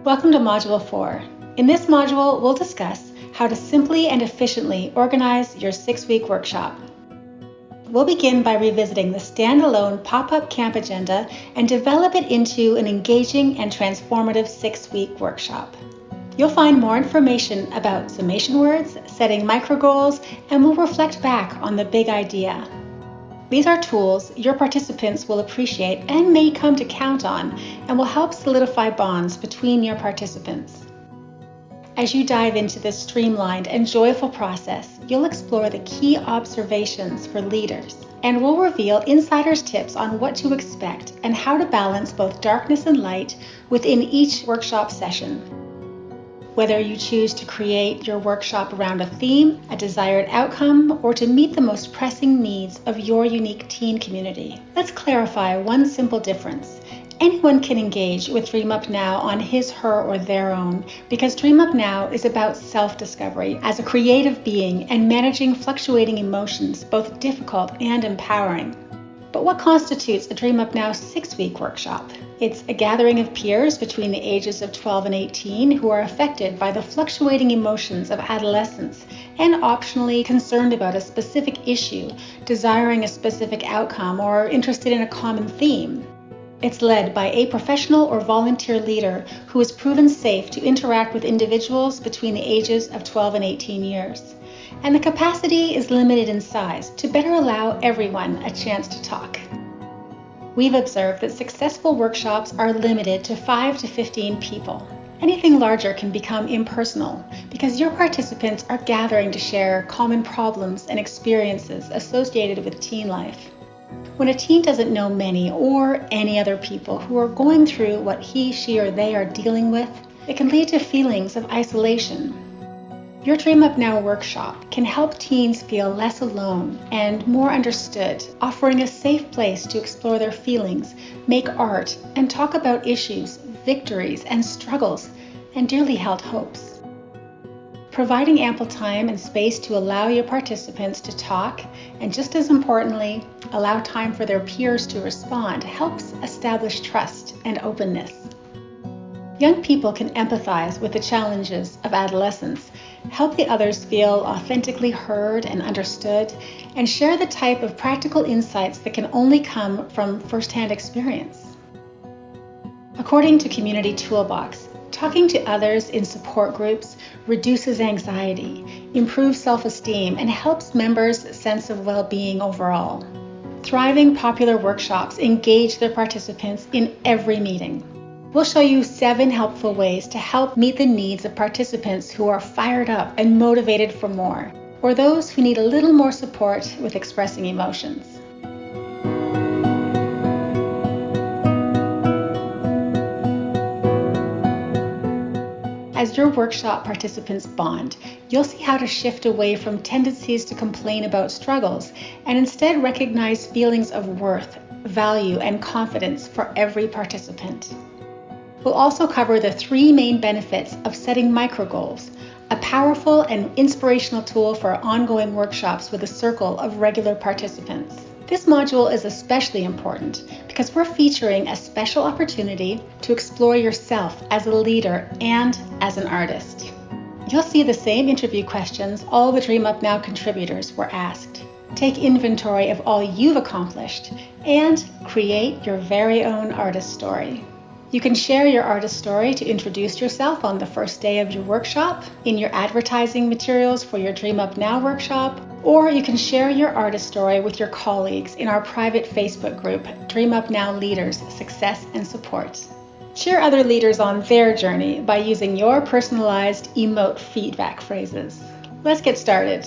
Welcome to Module 4. In this module, we'll discuss how to simply and efficiently organize your 6-week workshop. We'll begin by revisiting the standalone pop-up camp agenda and develop it into an engaging and transformative 6-week workshop. You'll find more information about summation words, setting micro goals, and we'll reflect back on the big idea. These are tools your participants will appreciate and may come to count on, and will help solidify bonds between your participants. As you dive into this streamlined and joyful process, you'll explore the key observations for leaders, and we'll reveal insider's tips on what to expect and how to balance both darkness and light within each workshop session. Whether you choose to create your workshop around a theme, a desired outcome, or to meet the most pressing needs of your unique teen community, let's clarify one simple difference. Anyone can engage with Dream Up Now on his, her, or their own, because Dream Up Now is about self-discovery as a creative being and managing fluctuating emotions, both difficult and empowering. But what constitutes a Dream Up Now 6-week workshop? It's a gathering of peers between the ages of 12 and 18 who are affected by the fluctuating emotions of adolescence and optionally concerned about a specific issue, desiring a specific outcome, or interested in a common theme. It's led by a professional or volunteer leader who is proven safe to interact with individuals between the ages of 12 and 18 years. And the capacity is limited in size to better allow everyone a chance to talk. We've observed that successful workshops are limited to 5 to 15 people. Anything larger can become impersonal because your participants are gathering to share common problems and experiences associated with teen life. When a teen doesn't know many or any other people who are going through what he, she, or they are dealing with, it can lead to feelings of isolation. Your Dream Up Now workshop can help teens feel less alone and more understood, offering a safe place to explore their feelings, make art, and talk about issues, victories, and struggles, and dearly held hopes. Providing ample time and space to allow your participants to talk, and just as importantly, allow time for their peers to respond, helps establish trust and openness. Young people can empathize with the challenges of adolescence, help the others feel authentically heard and understood, and share the type of practical insights that can only come from firsthand experience. According to Community Toolbox, talking to others in support groups reduces anxiety, improves self-esteem, and helps members' sense of well-being overall. Thriving popular workshops engage their participants in every meeting. We'll show you 7 helpful ways to help meet the needs of participants who are fired up and motivated for more, or those who need a little more support with expressing emotions. As your workshop participants bond, you'll see how to shift away from tendencies to complain about struggles and instead recognize feelings of worth, value, and confidence for every participant. We'll also cover the 3 main benefits of setting micro goals, a powerful and inspirational tool for ongoing workshops with a circle of regular participants. This module is especially important because we're featuring a special opportunity to explore yourself as a leader and as an artist. You'll see the same interview questions all the Dream Up Now contributors were asked. Take inventory of all you've accomplished and create your very own artist story. You can share your artist story to introduce yourself on the first day of your workshop, in your advertising materials for your Dream Up Now workshop, or you can share your artist story with your colleagues in our private Facebook group, Dream Up Now Leaders, Success and Support. Cheer other leaders on their journey by using your personalized emote feedback phrases. Let's get started.